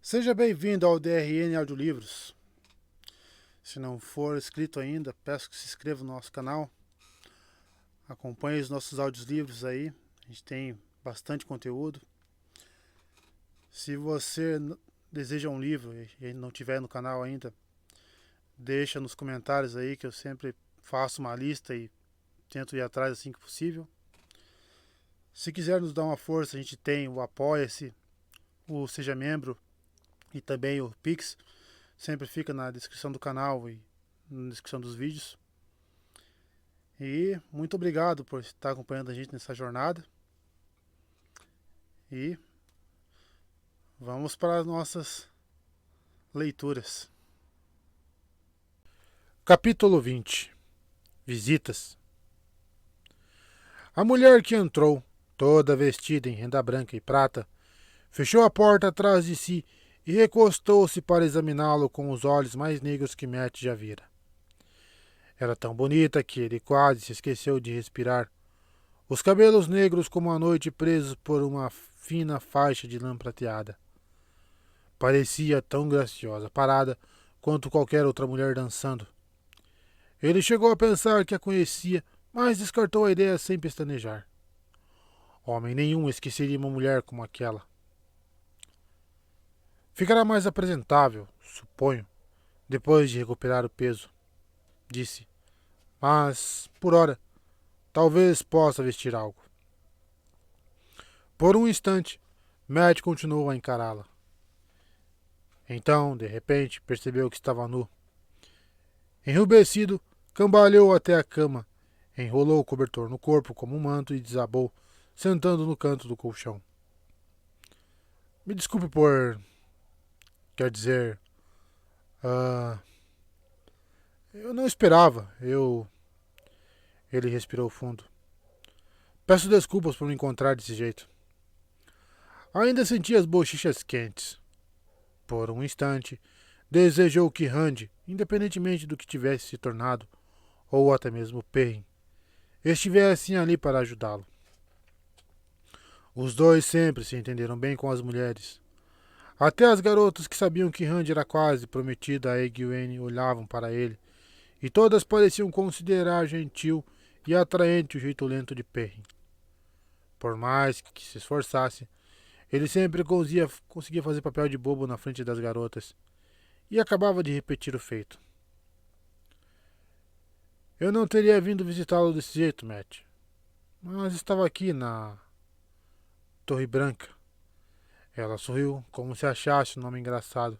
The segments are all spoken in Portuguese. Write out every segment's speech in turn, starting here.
Seja bem-vindo ao DRN Audiolivros. Se não for inscrito ainda, peço que se inscreva no nosso canal. Acompanhe os nossos audiolivros aí. A gente tem bastante conteúdo. Se você deseja um livro e não tiver no canal ainda, deixa nos comentários aí que eu sempre faço uma lista e tento ir atrás assim que possível. Se quiser nos dar uma força, a gente tem o Apoia-se, o Seja Membro e também o Pix. Sempre fica na descrição do canal e na descrição dos vídeos. E muito obrigado por estar acompanhando a gente nessa jornada. E vamos para as nossas leituras. Capítulo 20. Visitas. A mulher que entrou, toda vestida em renda branca e prata, fechou a porta atrás de si e recostou-se para examiná-lo com os olhos mais negros que Matt já vira. Era tão bonita que ele quase se esqueceu de respirar. Os cabelos negros como a noite presos por uma fina faixa de lã prateada. Parecia tão graciosa, parada, quanto qualquer outra mulher dançando. Ele chegou a pensar que a conhecia, mas descartou a ideia sem pestanejar. Homem nenhum esqueceria uma mulher como aquela. Ficará mais apresentável, suponho, depois de recuperar o peso, disse. Mas, por ora, talvez possa vestir algo. Por um instante, Matt continuou a encará-la. Então, de repente, percebeu que estava nu. Enrubescido, cambaleou até a cama, enrolou o cobertor no corpo como um manto e desabou, sentando no canto do colchão. Me desculpe por... Quer dizer... eu não esperava. Ele respirou fundo. Peço desculpas por me encontrar desse jeito. Ainda sentia as bochechas quentes. Por um instante, desejou que Randy, independentemente do que tivesse se tornado, ou até mesmo Perrin, estivessem ali para ajudá-lo. Os dois sempre se entenderam bem com as mulheres. Até as garotas que sabiam que Randy era quase prometida a Egwene olhavam para ele, e todas pareciam considerar gentil e atraente o jeito lento de Perrin. Por mais que se esforçasse, ele sempre conseguia fazer papel de bobo na frente das garotas, e acabava de repetir o feito. Eu não teria vindo visitá-lo desse jeito, Matt, mas estava aqui na Torre Branca. Ela sorriu, como se achasse o nome engraçado.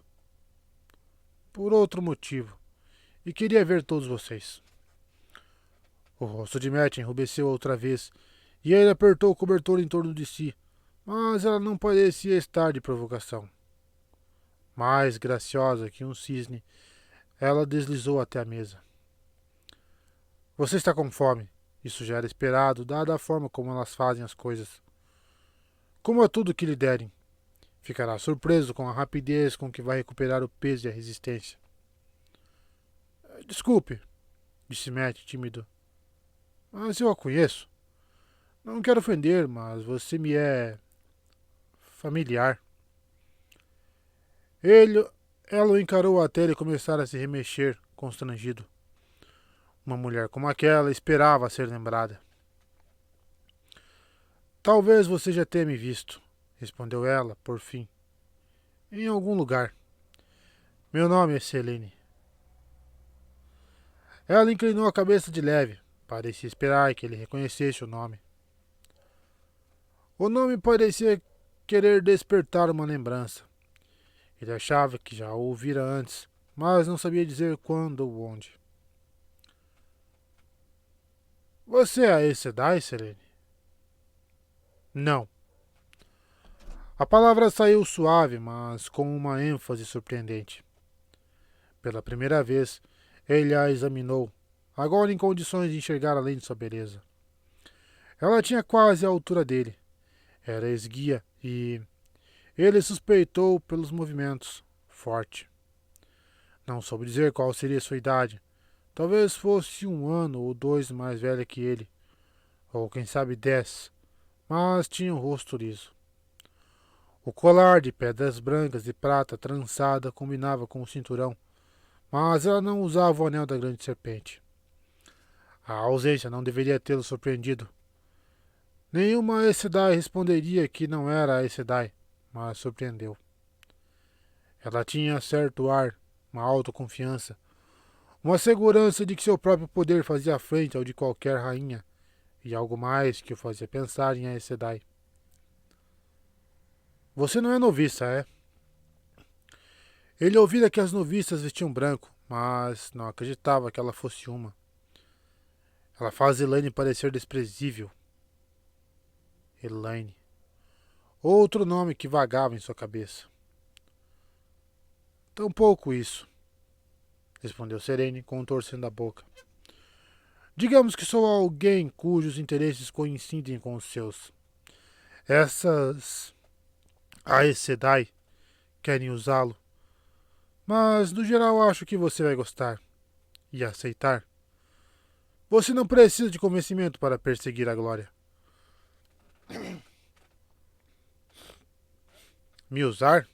Por outro motivo, e queria ver todos vocês. O rosto de Matt enrubesceu outra vez, e ele apertou o cobertor em torno de si, mas ela não parecia estar de provocação. Mais graciosa que um cisne, ela deslizou até a mesa. Você está com fome. Isso já era esperado, dada a forma como elas fazem as coisas. Coma tudo que lhe derem. Ficará surpreso com a rapidez com que vai recuperar o peso e a resistência. Desculpe, disse Matt, tímido. Mas eu a conheço. Não quero ofender, mas você me é... familiar. Ela o encarou até ele começar a se remexer, constrangido. Uma mulher como aquela esperava ser lembrada. Talvez você já tenha me visto, respondeu ela, por fim. Em algum lugar. Meu nome é Selene. Ela inclinou a cabeça de leve. Parecia esperar que ele reconhecesse o nome. O nome parecia querer despertar uma lembrança. Ele achava que já o ouvira antes, mas não sabia dizer quando ou onde. Você é a Aes Sedai, Selene? Não. A palavra saiu suave, mas com uma ênfase surpreendente. Pela primeira vez, ele a examinou, agora em condições de enxergar além de sua beleza. Ela tinha quase a altura dele. Era esguia e... Ele suspeitou pelos movimentos. Forte. Não soube dizer qual seria sua idade. Talvez fosse 1 ano ou 2 mais velha que ele. Ou quem sabe 10. Mas tinha um rosto liso. O colar de pedras brancas e prata trançada combinava com o cinturão, mas ela não usava o anel da grande serpente. A ausência não deveria tê-lo surpreendido. Nenhuma Aes Sedai responderia que não era Aes Sedai, mas surpreendeu. Ela tinha certo ar, uma autoconfiança, uma segurança de que seu próprio poder fazia frente ao de qualquer rainha, e algo mais que o fazia pensar em Aes Sedai. Você não é noviça, é? Ele ouvira que as noviças vestiam branco, mas não acreditava que ela fosse uma. Ela faz Elaine parecer desprezível. Elaine. Outro nome que vagava em sua cabeça. Tampouco isso, respondeu Serene, contorcendo a boca. Digamos que sou alguém cujos interesses coincidem com os seus. Essas Aes Sedai querem usá-lo, mas no geral acho que você vai gostar e aceitar. Você não precisa de convencimento para perseguir a glória. Me usar?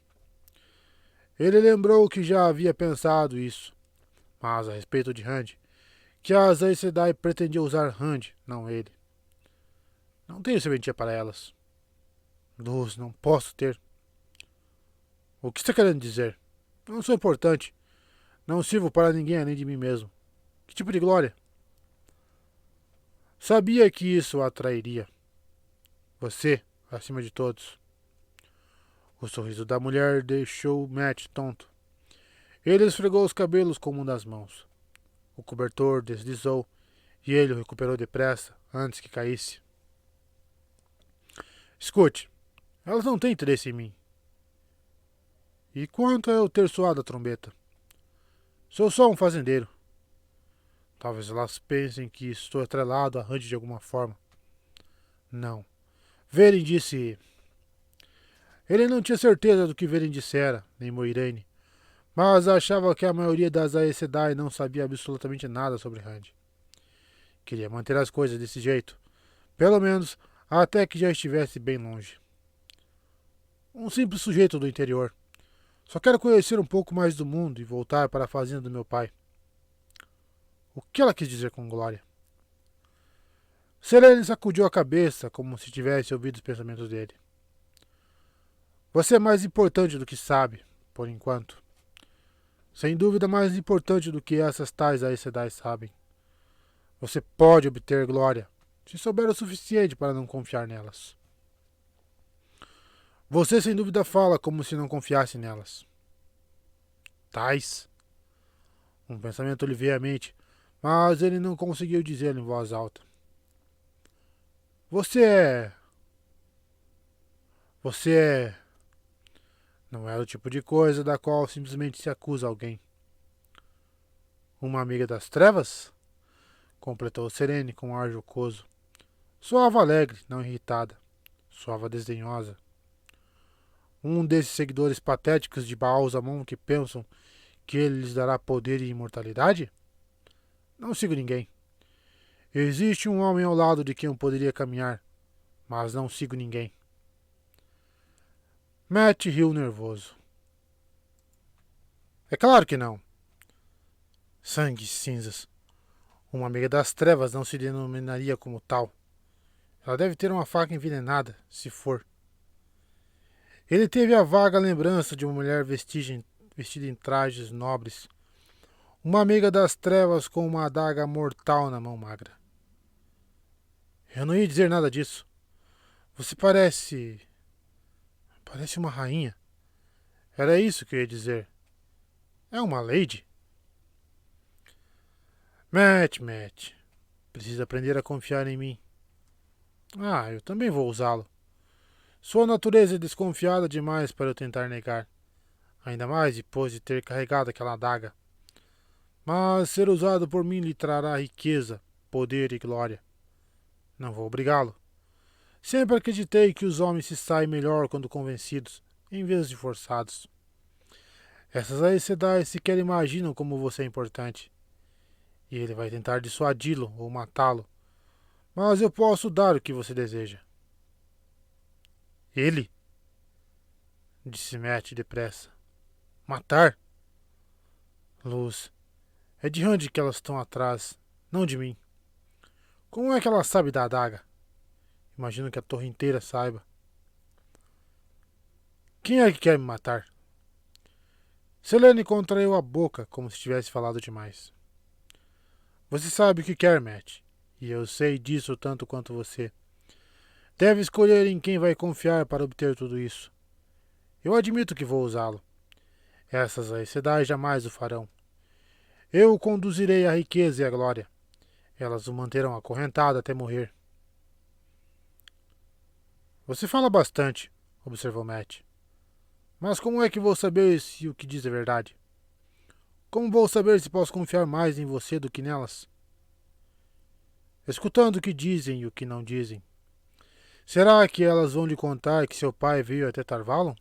Ele lembrou que já havia pensado isso, mas a respeito de Rand, que as Aes Sedai pretendiam usar Rand, não ele. Não tenho serventia para elas. Luz, não posso ter. O que está querendo dizer? Não sou importante. Não sirvo para ninguém além de mim mesmo. Que tipo de glória? Sabia que isso a atrairia. Você, acima de todos. O sorriso da mulher deixou Matt tonto. Ele esfregou os cabelos com uma das mãos. O cobertor deslizou e ele o recuperou depressa antes que caísse. Escute, elas não têm interesse em mim. E quanto a eu ter soado a trombeta? Sou só um fazendeiro. Talvez elas pensem que estou atrelado a Rand de alguma forma. Não. Veren disse... Ele não tinha certeza do que Veren dissera, nem Moiraine, mas achava que a maioria das Aes Sedai não sabia absolutamente nada sobre Rand. Queria manter as coisas desse jeito, pelo menos até que já estivesse bem longe. Um simples sujeito do interior. Só quero conhecer um pouco mais do mundo e voltar para a fazenda do meu pai. O que ela quis dizer com glória? Selene sacudiu a cabeça como se tivesse ouvido os pensamentos dele. Você é mais importante do que sabe, por enquanto. Sem dúvida mais importante do que essas tais Aes Sedai sabem. Você pode obter glória, se souber o suficiente para não confiar nelas. Você sem dúvida fala como se não confiasse nelas. Tais? Um pensamento lhe veio à mente, mas ele não conseguiu dizê-lo em voz alta. Você é... Você é... Não é o tipo de coisa da qual simplesmente se acusa alguém. Uma amiga das trevas? Completou Serene com um ar jocoso. Soava alegre, não irritada. Soava desdenhosa. Um desses seguidores patéticos de Baal Zamon que pensam que ele lhes dará poder e imortalidade? Não sigo ninguém. Existe um homem ao lado de quem eu poderia caminhar, mas não sigo ninguém. Matt riu nervoso. É claro que não. Sangue e cinzas. Uma amiga das trevas não se denominaria como tal. Ela deve ter uma faca envenenada, se for. Ele teve a vaga lembrança de uma mulher vestida em trajes nobres. Uma amiga das trevas com uma adaga mortal na mão magra. Eu não ia dizer nada disso. Você parece... Parece uma rainha. Era isso que eu ia dizer. É uma lady? Matt. Precisa aprender a confiar em mim. Ah, eu também vou usá-lo. Sua natureza é desconfiada demais para eu tentar negar. Ainda mais depois de ter carregado aquela adaga. Mas ser usado por mim lhe trará riqueza, poder e glória. Não vou obrigá-lo. Sempre acreditei que os homens se saem melhor quando convencidos, em vez de forçados. Essas Aes Sedai sequer imaginam como você é importante. E ele vai tentar dissuadi-lo ou matá-lo. Mas eu posso dar o que você deseja. Ele? disse Matt depressa. Matar? Luz. É de Randy que elas estão atrás, não de mim. Como é que ela sabe da adaga? Imagino que a torre inteira saiba. Quem é que quer me matar? Selene contraiu a boca como se tivesse falado demais. Você sabe o que quer, Matt. E eu sei disso tanto quanto você. Deve escolher em quem vai confiar para obter tudo isso. Eu admito que vou usá-lo. Essas Aes Sedai jamais o farão. Eu o conduzirei à riqueza e à glória. Elas o manterão acorrentado até morrer. Você fala bastante, observou Matt. Mas como é que vou saber se o que diz é verdade? Como vou saber se posso confiar mais em você do que nelas? Escutando o que dizem e o que não dizem. Será que elas vão lhe contar que seu pai veio até Tarvalon?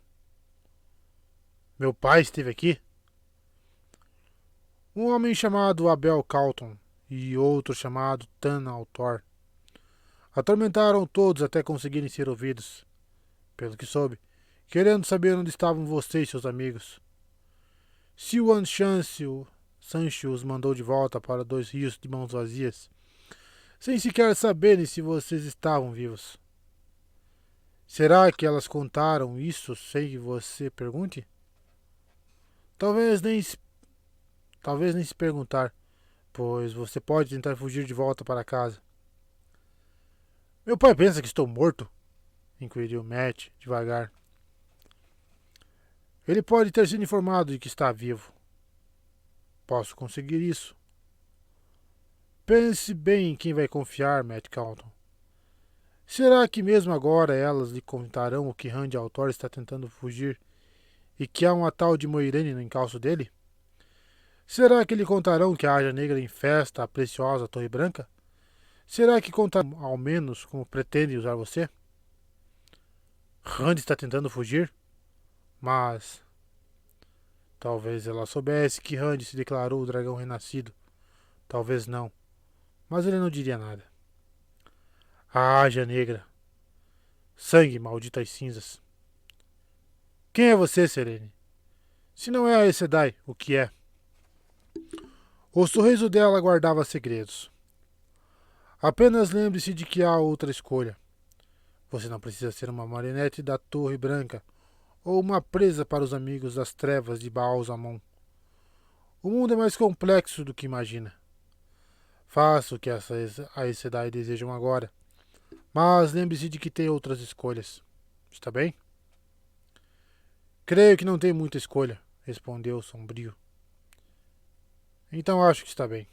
Meu pai esteve aqui? Um homem chamado Abel Calton e outro chamado Tan Altor atormentaram todos até conseguirem ser ouvidos, pelo que soube, querendo saber onde estavam você e seus amigos. Siwan Sancho os mandou de volta para 2 rios de mãos vazias, sem sequer saberem se vocês estavam vivos. Será que elas contaram isso sem que você pergunte? Talvez nem se, talvez nem se perguntar, pois você pode tentar fugir de volta para casa. Meu pai pensa que estou morto? Inquiriu Matt, devagar. Ele pode ter sido informado de que está vivo. Posso conseguir isso. Pense bem em quem vai confiar, Matt Calton. Será que mesmo agora elas lhe contarão o que Randy Altor está tentando fugir e que há uma tal de Moiraine no encalço dele? Será que lhe contarão que a Águia Negra infesta a preciosa Torre Branca? Será que contarão ao menos como pretende usar você? Randy está tentando fugir? Mas talvez ela soubesse que Randy se declarou o dragão renascido. Talvez não. Mas ele não diria nada. A Águia Negra. Sangue, malditas cinzas. Quem é você, Selene? Se não é a Aes Sedai, o que é? O sorriso dela guardava segredos. Apenas lembre-se de que há outra escolha. Você não precisa ser uma marionete da Torre Branca ou uma presa para os amigos das trevas de Baal Zamon. O mundo é mais complexo do que imagina. Faça o que essas Aes Sedai desejam agora, mas lembre-se de que tem outras escolhas. Está bem? Creio que não tem muita escolha, respondeu sombrio. Então acho que está bem.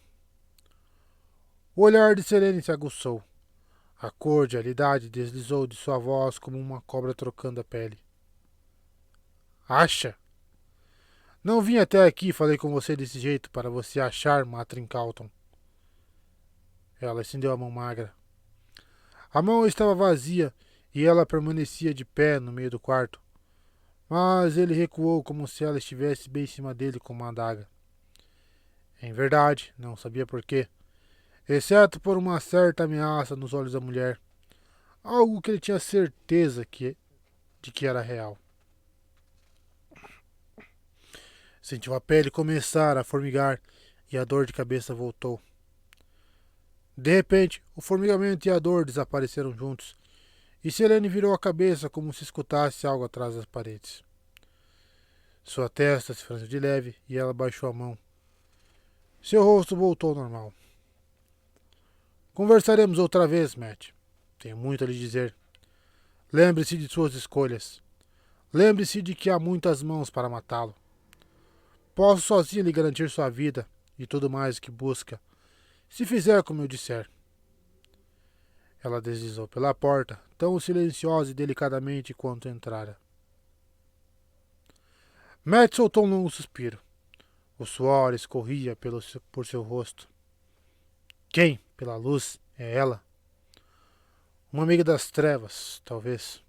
O olhar de Selene se aguçou. A cordialidade deslizou de sua voz como uma cobra trocando a pele. Acha? Não vim até aqui e falei com você desse jeito para você achar Matrin Calton. Ela estendeu a mão magra. A mão estava vazia e ela permanecia de pé no meio do quarto. Mas ele recuou como se ela estivesse bem em cima dele com uma adaga. Em verdade, não sabia por quê, exceto por uma certa ameaça nos olhos da mulher. Algo que ele tinha certeza de que era real. Sentiu a pele começar a formigar e a dor de cabeça voltou. De repente, o formigamento e a dor desapareceram juntos, e Selene virou a cabeça como se escutasse algo atrás das paredes. Sua testa se franziu de leve e ela baixou a mão. Seu rosto voltou ao normal. Conversaremos outra vez, Matt. Tenho muito a lhe dizer. Lembre-se de suas escolhas. Lembre-se de que há muitas mãos para matá-lo. Posso sozinho lhe garantir sua vida e tudo mais que busca, se fizer como eu disser. Ela deslizou pela porta, tão silenciosa e delicadamente quanto entrara. Matt soltou um longo suspiro. O suor escorria por seu rosto. Quem, pela luz, é ela? Uma amiga das trevas, talvez.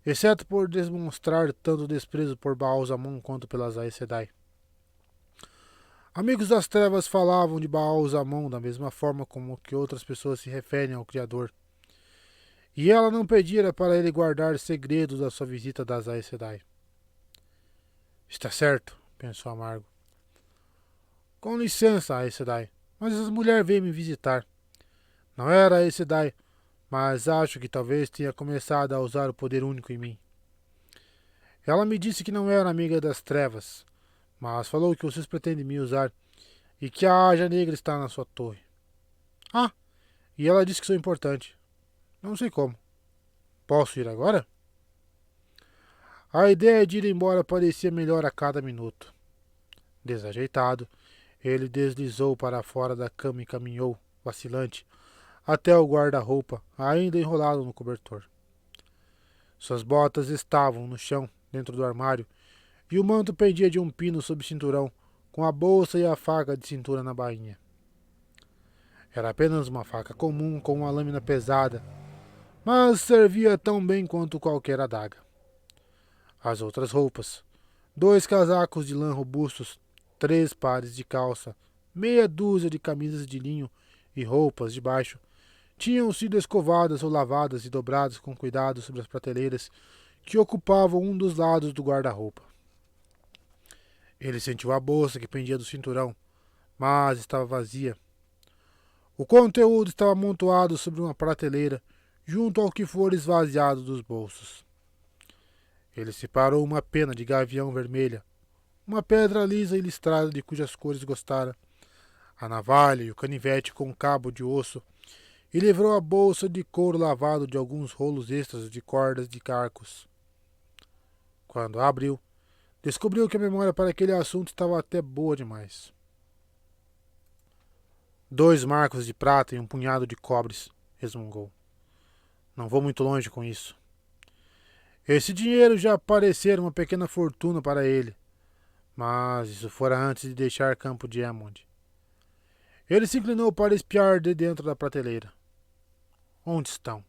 Exceto por demonstrar tanto desprezo por Baal Zamon quanto pelas Aes Sedai. Amigos das trevas falavam de Baal Zamon da mesma forma como que outras pessoas se referem ao Criador. E ela não pedira para ele guardar segredos da sua visita das Aes Sedai. Está certo, pensou amargo. Com licença, Aes Sedai, mas essa mulher veio me visitar. Não era Aes Sedai, mas acho que talvez tenha começado a usar o poder único em mim. Ela me disse que não era amiga das trevas, mas falou que vocês pretendem me usar e que a Aja Negra está na sua torre. Ah, e ela disse que sou importante. Não sei como. Posso ir agora? A ideia de ir embora parecia melhor a cada minuto. Desajeitado, ele deslizou para fora da cama e caminhou, vacilante, até o guarda-roupa, ainda enrolado no cobertor. Suas botas estavam no chão, dentro do armário, e o manto pendia de um pino sob o cinturão, com a bolsa e a faca de cintura na bainha. Era apenas uma faca comum com uma lâmina pesada, mas servia tão bem quanto qualquer adaga. As outras roupas: 2 casacos de lã robustos, 3 pares de calça, meia dúzia de camisas de linho e roupas de baixo, tinham sido escovadas ou lavadas e dobradas com cuidado sobre as prateleiras que ocupavam um dos lados do guarda-roupa. Ele sentiu a bolsa que pendia do cinturão, mas estava vazia. O conteúdo estava amontoado sobre uma prateleira, junto ao que for esvaziado dos bolsos. Ele separou uma pena de gavião vermelha, uma pedra lisa e listrada de cujas cores gostara, a navalha e o canivete com cabo de osso, e livrou a bolsa de couro lavado de alguns rolos extras de cordas de carcos. Quando a abriu, descobriu que a memória para aquele assunto estava até boa demais. 2 marcos de prata e um punhado de cobres, resmungou. Não vou muito longe com isso. Esse dinheiro já parecera uma pequena fortuna para ele, mas isso fora antes de deixar Campo de Aemond. Ele se inclinou para espiar de dentro da prateleira. Onde estão?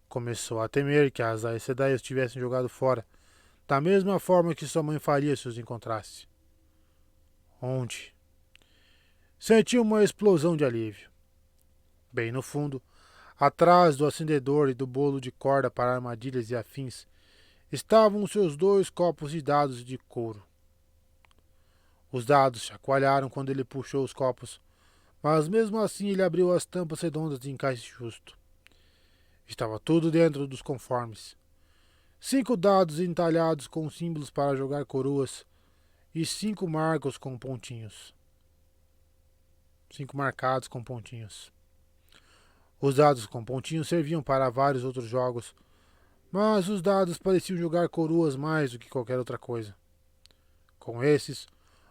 Começou a temer que as Aes Sedai os tivessem jogado fora, da mesma forma que sua mãe faria se os encontrasse. Onde? Sentiu uma explosão de alívio. Bem no fundo, atrás do acendedor e do bolo de corda para armadilhas e afins, estavam seus 2 copos de dados de couro. Os dados chacoalharam quando ele puxou os copos, mas mesmo assim ele abriu as tampas redondas de encaixe justo. Estava tudo dentro dos conformes. 5 dados entalhados com símbolos para jogar coroas e 5 marcos com pontinhos. 5 marcados com pontinhos. Os dados com pontinhos serviam para vários outros jogos, mas os dados pareciam jogar coroas mais do que qualquer outra coisa. Com esses,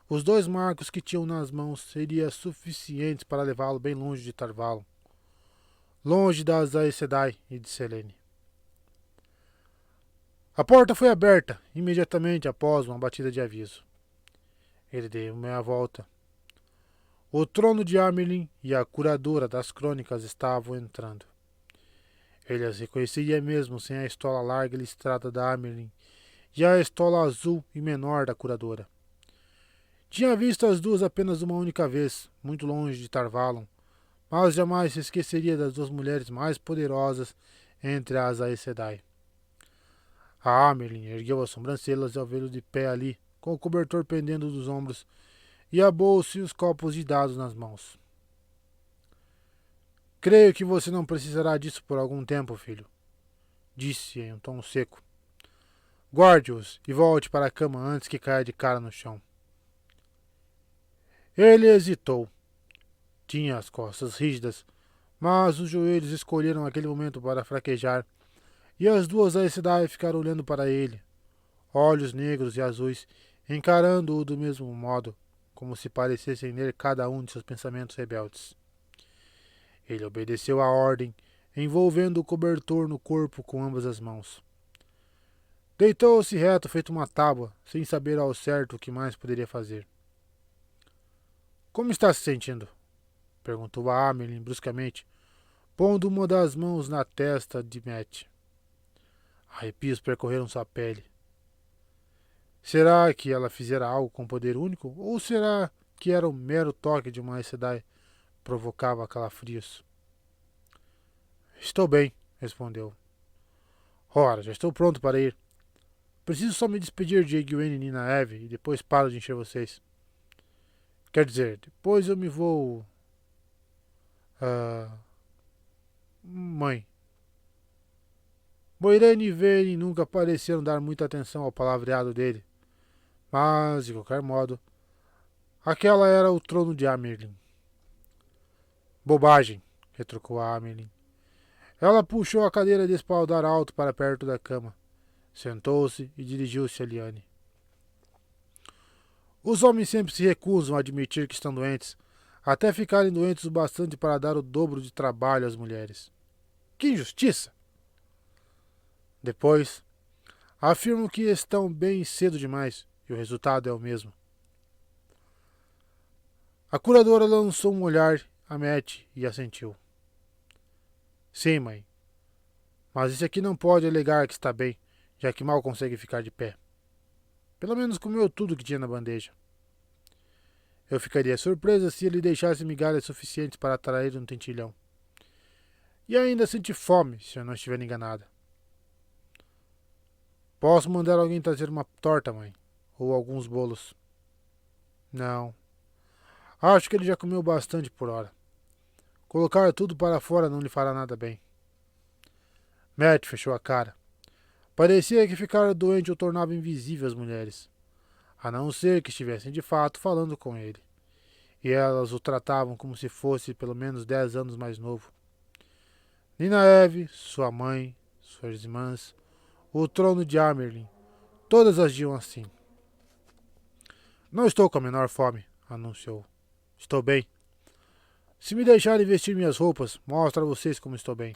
os 2 marcos que tinham nas mãos seriam suficientes para levá-lo bem longe de Tarvalon, longe das Aes Sedai e de Selene. A porta foi aberta imediatamente após uma batida de aviso. Ele deu meia volta. O trono de Amerlin e a curadora das crônicas estavam entrando. Ele as reconhecia mesmo sem a estola larga e listrada da Amerlin e a estola azul e menor da curadora. Tinha visto as duas apenas uma única vez, muito longe de Tarvalon, mas jamais se esqueceria das 2 mulheres mais poderosas entre as Aes Sedai. A Amerlin ergueu as sobrancelhas e ao vê-lo de pé ali, com o cobertor pendendo dos ombros, e a bolsa e os copos de dados nas mãos. Creio que você não precisará disso por algum tempo, filho, disse em um tom seco. Guarde-os e volte para a cama antes que caia de cara no chão. Ele hesitou. Tinha as costas rígidas, mas os joelhos escolheram aquele momento para fraquejar, e as 2 Aes Sedai ficaram olhando para ele, olhos negros e azuis, encarando-o do mesmo modo, como se parecessem ler cada um de seus pensamentos rebeldes. Ele obedeceu à ordem, envolvendo o cobertor no corpo com ambas as mãos. Deitou-se reto feito uma tábua, sem saber ao certo o que mais poderia fazer. Como está se sentindo? Perguntou a Amerlin bruscamente, pondo uma das mãos na testa de Matt. Arrepios percorreram sua pele. Será que ela fizera algo com poder único? Ou será que era o mero toque de uma Aes Sedai provocava calafrios? Estou bem, respondeu. Ora, já estou pronto para ir. Preciso só me despedir de Egwene e Nina Eve e depois paro de encher vocês. Quer dizer, depois eu me vou. Ah, mãe. Moiraine e Vayne nunca pareceram dar muita atenção ao palavreado dele, mas, de qualquer modo, aquela era o trono de Amerlin. Bobagem, retrucou a Amerlin. Ela puxou a cadeira de espaldar alto para perto da cama, sentou-se e dirigiu-se a Lyanne. Os homens sempre se recusam a admitir que estão doentes, até ficarem doentes o bastante para dar o dobro de trabalho às mulheres. Que injustiça! Depois, afirmam que estão bem cedo demais, e o resultado é o mesmo. A curadora lançou um olhar a Matt e assentiu. Sim, mãe. Mas esse aqui não pode alegar que está bem, já que mal consegue ficar de pé. Pelo menos comeu tudo que tinha na bandeja. Eu ficaria surpresa se ele deixasse migalhas suficientes para atrair um tentilhão. E ainda sente fome, se eu não estiver enganada. Posso mandar alguém trazer uma torta, mãe? Ou alguns bolos? Não. Acho que ele já comeu bastante por hora. Colocar tudo para fora não lhe fará nada bem. Matt fechou a cara. Parecia que ficar doente o tornava invisível às mulheres, a não ser que estivessem de fato falando com ele. E elas o tratavam como se fosse pelo menos 10 anos mais novo. Nina Eve, sua mãe, suas irmãs, o trono de Amerlin, todas agiam assim. Não estou com a menor fome, anunciou. Estou bem. Se me deixarem vestir minhas roupas, mostro a vocês como estou bem.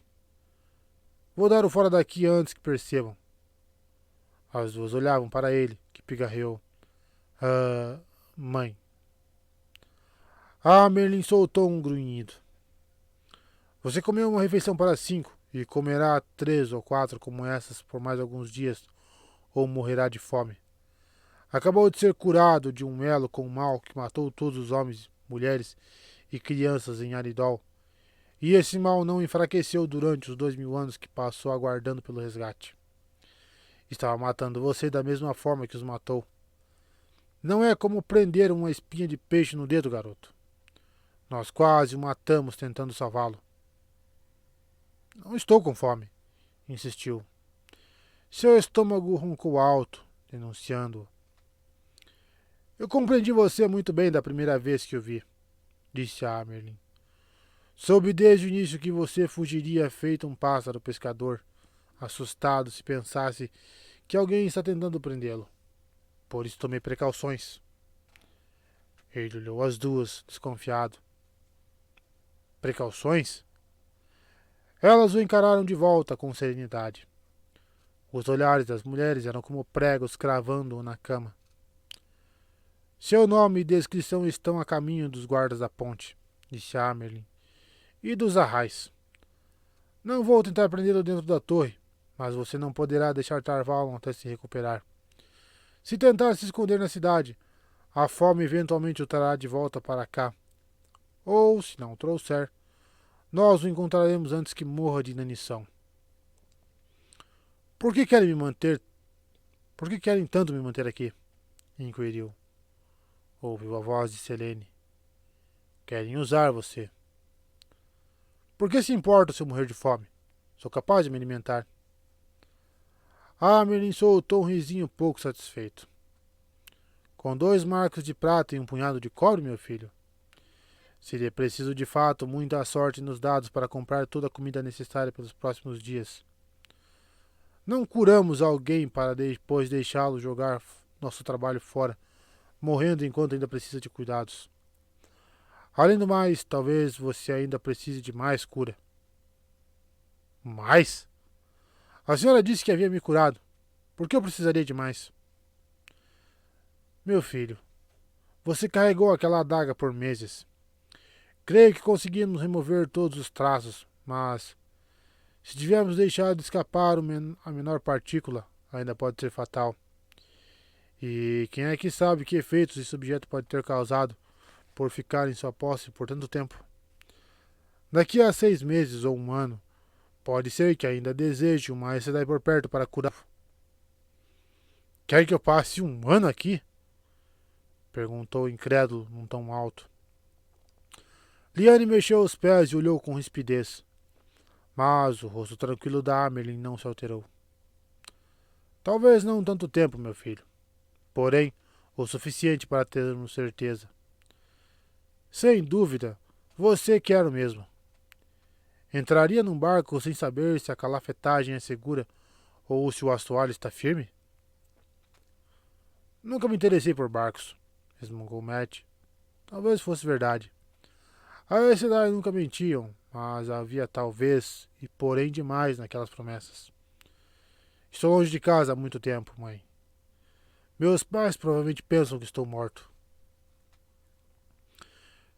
Vou dar o fora daqui antes que percebam. As duas olhavam para ele, que pigarreou. Mãe. Merlin soltou um grunhido. Você comeu uma refeição para 5 e comerá 3 ou 4 como essas por mais alguns dias, ou morrerá de fome. Acabou de ser curado de um elo com o mal que matou todos os homens, mulheres e crianças em Aridol. E esse mal não enfraqueceu durante os 2000 anos que passou aguardando pelo resgate. Estava matando você da mesma forma que os matou. Não é como prender uma espinha de peixe no dedo, garoto. Nós quase o matamos tentando salvá-lo. Não estou com fome, insistiu. Seu estômago roncou alto, denunciando-o. Eu compreendi você muito bem da primeira vez que o vi, disse a Merlin. Soube desde o início que você fugiria feito um pássaro pescador, assustado se pensasse que alguém está tentando prendê-lo. Por isso tomei precauções. Ele olhou as duas, desconfiado. Precauções? Elas o encararam de volta com serenidade. Os olhares das mulheres eram como pregos cravando-o na cama. Seu nome e descrição estão a caminho dos guardas da ponte, disse Amerlin, e dos arrais. Não vou tentar prendê-lo dentro da torre, mas você não poderá deixar Tarvalon até se recuperar. Se tentar se esconder na cidade, a fome eventualmente o trará de volta para cá. Ou, se não o trouxer, nós o encontraremos antes que morra de inanição. Por que querem me manter? Por que querem tanto me manter aqui? Inquiriu. Ouviu a voz de Selene. Querem usar você. Por que se importa se eu morrer de fome? Sou capaz de me alimentar. Amerlin soltou um risinho pouco satisfeito. Com 2 marcos de prata e um punhado de cobre, meu filho. Seria preciso de fato muita sorte nos dados para comprar toda a comida necessária pelos próximos dias. Não curamos alguém para depois deixá-lo jogar nosso trabalho fora, morrendo enquanto ainda precisa de cuidados. Além do mais, talvez você ainda precise de mais cura. Mais? A senhora disse que havia me curado. Por que eu precisaria de mais? Meu filho, você carregou aquela adaga por meses. Creio que conseguimos remover todos os traços, mas se tivermos deixado escapar a menor partícula, ainda pode ser fatal. E quem é que sabe que efeitos esse objeto pode ter causado por ficar em sua posse por tanto tempo? Daqui a 6 meses ou 1 ano, pode ser que ainda deseje uma Aes Sedai por perto para curar. Quer que eu passe um ano aqui? Perguntou incrédulo num tom alto. Liane mexeu os pés e olhou com rispidez, mas o rosto tranquilo da Amerlin não se alterou. Talvez não tanto tempo, meu filho. Porém, o suficiente para termos certeza. Sem dúvida, você quer o mesmo. Entraria num barco sem saber se a calafetagem é segura ou se o assoalho está firme? Nunca me interessei por barcos, resmungou Matt. Talvez fosse verdade. A cidade nunca mentiam, mas havia talvez e porém demais naquelas promessas. Estou longe de casa há muito tempo, mãe. Meus pais provavelmente pensam que estou morto.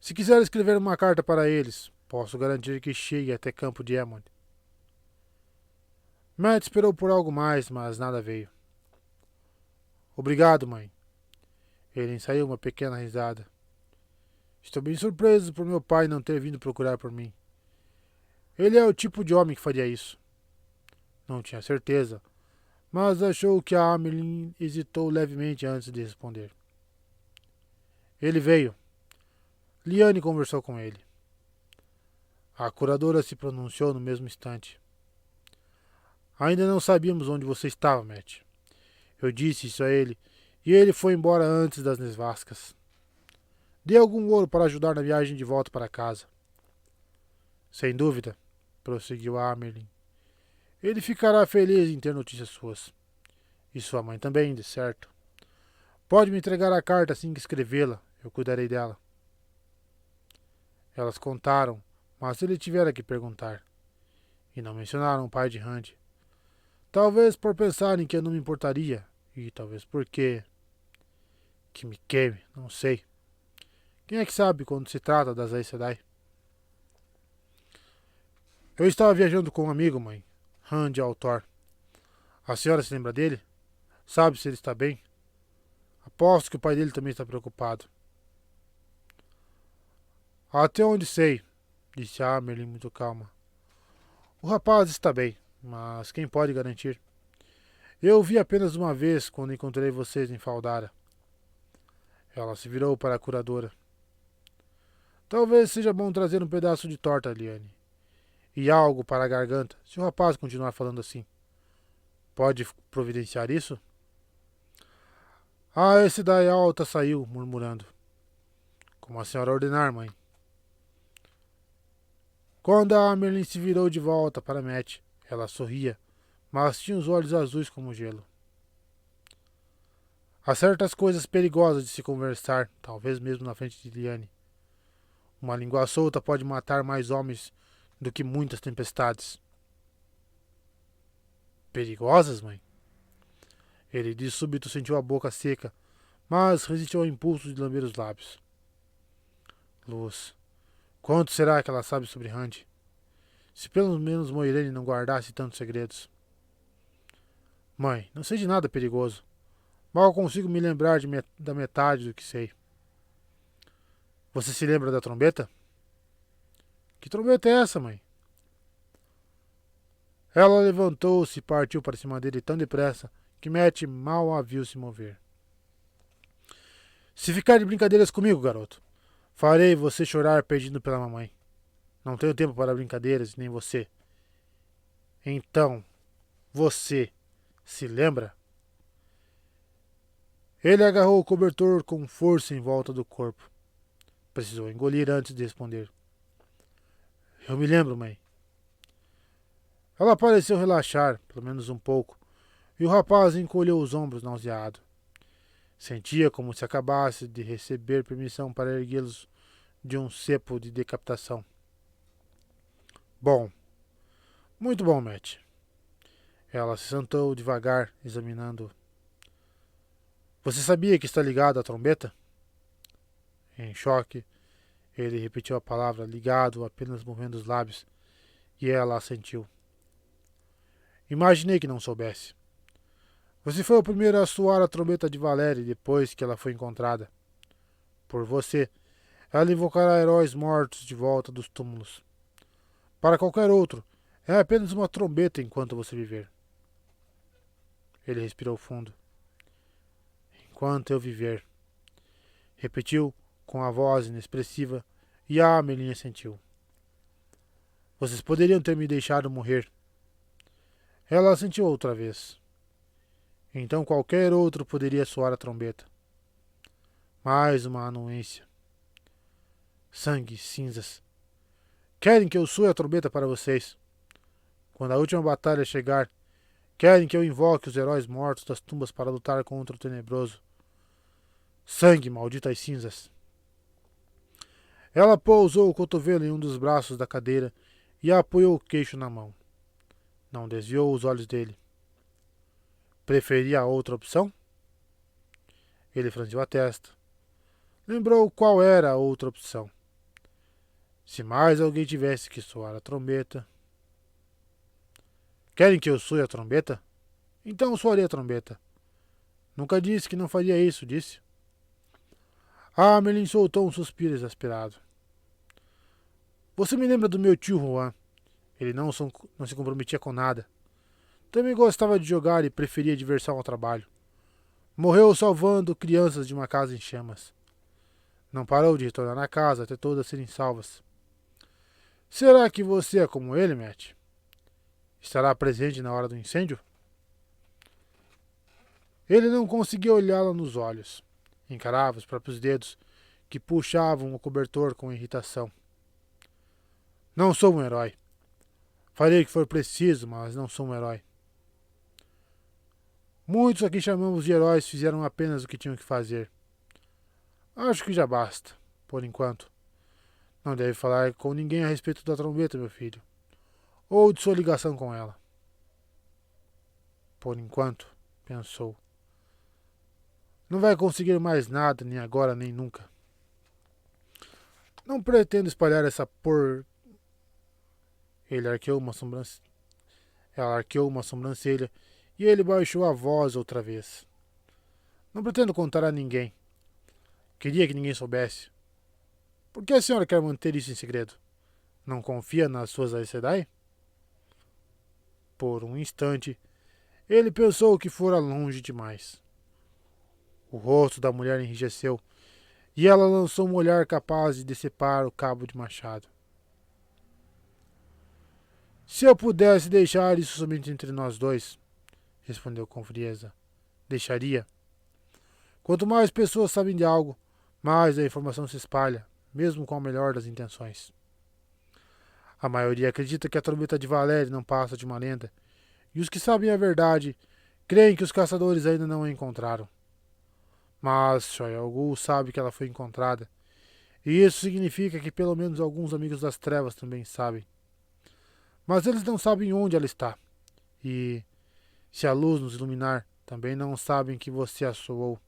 Se quiser escrever uma carta para eles, posso garantir que chegue até Campo de Hammond. Matt esperou por algo mais, mas nada veio. Obrigado, mãe. Ele ensaiou uma pequena risada. Estou bem surpreso por meu pai não ter vindo procurar por mim. Ele é o tipo de homem que faria isso. Não tinha certeza, mas achou que a Ameline hesitou levemente antes de responder. Ele veio. Liane conversou com ele. A curadora se pronunciou no mesmo instante. Ainda não sabíamos onde você estava, Matt. Eu disse isso a ele, e ele foi embora antes das nevascas. Dê algum ouro para ajudar na viagem de volta para casa. Sem dúvida, prosseguiu a Amerlin. Ele ficará feliz em ter notícias suas. E sua mãe também, de certo. Pode me entregar a carta assim que escrevê-la. Eu cuidarei dela. Elas contaram, mas ele tivera que perguntar. E não mencionaram o pai de Randy. Talvez por pensarem que eu não me importaria. E talvez porque... Que me queime, não sei. Quem é que sabe quando se trata das Aes Sedai? Eu estava viajando com um amigo, mãe. Randy Altor. A senhora se lembra dele? Sabe se ele está bem? Aposto que o pai dele também está preocupado. Até onde sei, disse a Amerlin muito calma. O rapaz está bem, mas quem pode garantir? Eu o vi apenas uma vez quando encontrei vocês em Faldara. Ela se virou para a curadora. Talvez seja bom trazer um pedaço de torta, Liane. E algo para a garganta, se o rapaz continuar falando assim. Pode providenciar isso? Esse daí alta saiu, murmurando. Como a senhora ordenar, mãe. Quando a Amerlin se virou de volta para Matt, ela sorria, mas tinha os olhos azuis como gelo. Há certas coisas perigosas de se conversar, talvez mesmo na frente de Liane. Uma língua solta pode matar mais homens do que muitas tempestades. Perigosas, mãe? Ele de súbito sentiu a boca seca, mas resistiu ao impulso de lamber os lábios. Luz. Quanto será que ela sabe sobre Randy? Se pelo menos Moiraine não guardasse tantos segredos. Mãe, não sei de nada perigoso. Mal consigo me lembrar da metade do que sei. Você se lembra da trombeta? Que trombeta é essa, mãe? Ela levantou-se e partiu para cima dele tão depressa que Matt mal a viu se mover. Se ficar de brincadeiras comigo, garoto, farei você chorar pedindo pela mamãe. Não tenho tempo para brincadeiras, nem você. Então, você se lembra? Ele agarrou o cobertor com força em volta do corpo. Precisou engolir antes de responder. Eu me lembro, mãe. Ela pareceu relaxar, pelo menos um pouco, e o rapaz encolheu os ombros nauseado. Sentia como se acabasse de receber permissão para erguê-los de um cepo de decapitação. Bom, muito bom, Matt. Ela se sentou devagar, examinando-o. Você sabia que está ligado à trombeta? Em choque, ele repetiu a palavra ligado, apenas movendo os lábios, e ela assentiu. Imaginei que não soubesse. Você foi o primeiro a soar a trombeta de Valéria depois que ela foi encontrada. Por você, ela invocará heróis mortos de volta dos túmulos. Para qualquer outro, é apenas uma trombeta enquanto você viver. Ele respirou fundo. enquanto eu viver. Repetiu com a voz inexpressiva, e a Amelinha sentiu. Vocês poderiam ter me deixado morrer. Ela sentiu outra vez. Então qualquer outro poderia soar a trombeta. Mais uma anuência. Sangue, cinzas. Querem que eu soe a trombeta para vocês. Quando a última batalha chegar, querem que eu invoque os heróis mortos das tumbas para lutar contra o tenebroso. Sangue, malditas cinzas. Ela pousou o cotovelo em um dos braços da cadeira e apoiou o queixo na mão. Não desviou os olhos dele. Preferia a outra opção? Ele franziu a testa. Lembrou qual era a outra opção. Se mais alguém tivesse que soar a trombeta. Querem que eu soe a trombeta? Então soarei a trombeta. Nunca disse que não faria isso, disse. Amelin soltou um suspiro exasperado. Você me lembra do meu tio Juan. Ele não se comprometia com nada. Também gostava de jogar e preferia diversão ao trabalho. Morreu salvando crianças de uma casa em chamas. Não parou de retornar à casa até todas serem salvas. Será que você é como ele, Matt? Estará presente na hora do incêndio? Ele não conseguia olhá-la nos olhos. Encarava os próprios dedos, que puxavam o cobertor com irritação. Não sou um herói. Farei o que for preciso, mas não sou um herói. Muitos a quem chamamos de heróis fizeram apenas o que tinham que fazer. Acho que já basta, por enquanto. Não deve falar com ninguém a respeito da trombeta, meu filho. Ou de sua ligação com ela. Por enquanto, pensou. Não vai conseguir mais nada, nem agora, nem nunca. Não pretendo espalhar essa por... Ela arqueou uma sobrancelha e ele baixou a voz outra vez. Não pretendo contar a ninguém. Queria que ninguém soubesse. Por que a senhora quer manter isso em segredo? Não confia nas suas Aes Sedai? Por um instante, ele pensou que fora longe demais. O rosto da mulher enrijeceu e ela lançou um olhar capaz de decepar o cabo de machado. Se eu pudesse deixar isso somente entre nós dois, respondeu com frieza, deixaria. Quanto mais pessoas sabem de algo, mais a informação se espalha, mesmo com a melhor das intenções. A maioria acredita que a trombeta de Valéria não passa de uma lenda, e os que sabem a verdade creem que os caçadores ainda não a encontraram. Mas Shoyal Ghul sabe que ela foi encontrada, e isso significa que pelo menos alguns amigos das trevas também sabem. Mas eles não sabem onde ela está, e, se a luz nos iluminar, também não sabem que você a soou.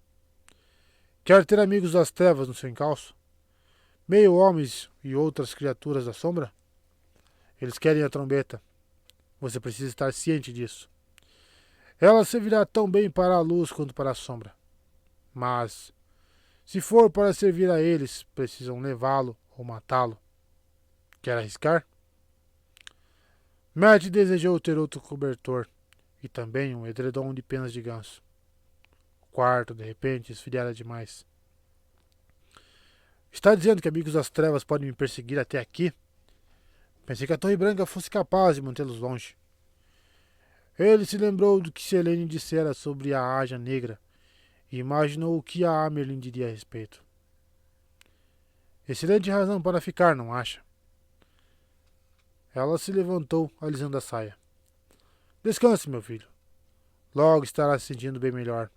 Quer ter amigos das trevas no seu encalço? Meio homens e outras criaturas da sombra? Eles querem a trombeta. Você precisa estar ciente disso. Ela servirá tão bem para a luz quanto para a sombra. Mas, se for para servir a eles, precisam levá-lo ou matá-lo. Quer arriscar? Matt desejou ter outro cobertor e também um edredom de penas de ganso. O quarto, de repente, esfriara demais. Está dizendo que amigos das trevas podem me perseguir até aqui? Pensei que a Torre Branca fosse capaz de mantê-los longe. Ele se lembrou do que Selene dissera sobre a Aja Negra e imaginou o que a Amerlin diria a respeito. Excelente razão para ficar, não acha? Ela se levantou, alisando a saia. Descanse, meu filho. Logo estará se sentindo bem melhor.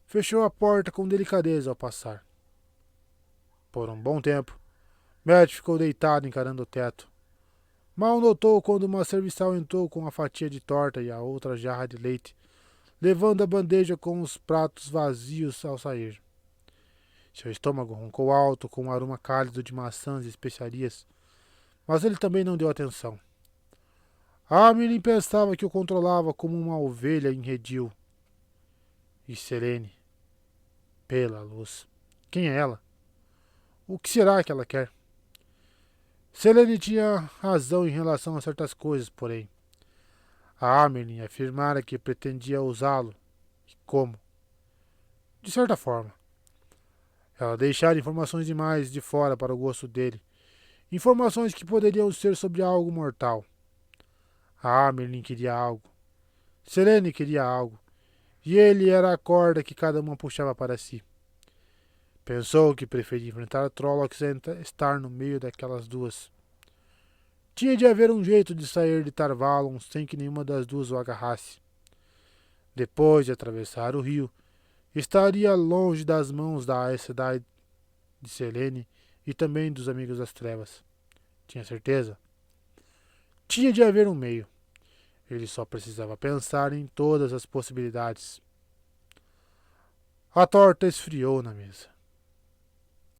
Fechou a porta com delicadeza ao passar. Por um bom tempo, Matt ficou deitado encarando o teto. Mal notou quando uma serviçal entrou com uma fatia de torta e a outra jarra de leite, levando a bandeja com os pratos vazios ao sair. Seu estômago roncou alto com um aroma cálido de maçãs e especiarias, mas ele também não deu atenção. Amelin pensava que o controlava como uma ovelha em redil. E Selene, pela luz, quem é ela? O que será que ela quer? Selene tinha razão em relação a certas coisas, porém. A Amelin afirmara que pretendia usá-lo. E como? De certa forma, ela deixara informações demais de fora para o gosto dele. Informações que poderiam ser sobre algo mortal. A Merlin queria algo. Selene queria algo. E ele era a corda que cada uma puxava para si. Pensou que preferia enfrentar Trollocs a estar no meio daquelas duas. Tinha de haver um jeito de sair de Tarvalon sem que nenhuma das duas o agarrasse. Depois de atravessar o rio, estaria longe das mãos da Aes Sedai de Selene e também dos Amigos das Trevas. Tinha certeza? Tinha de haver um meio. Ele só precisava pensar em todas as possibilidades. A torta esfriou na mesa.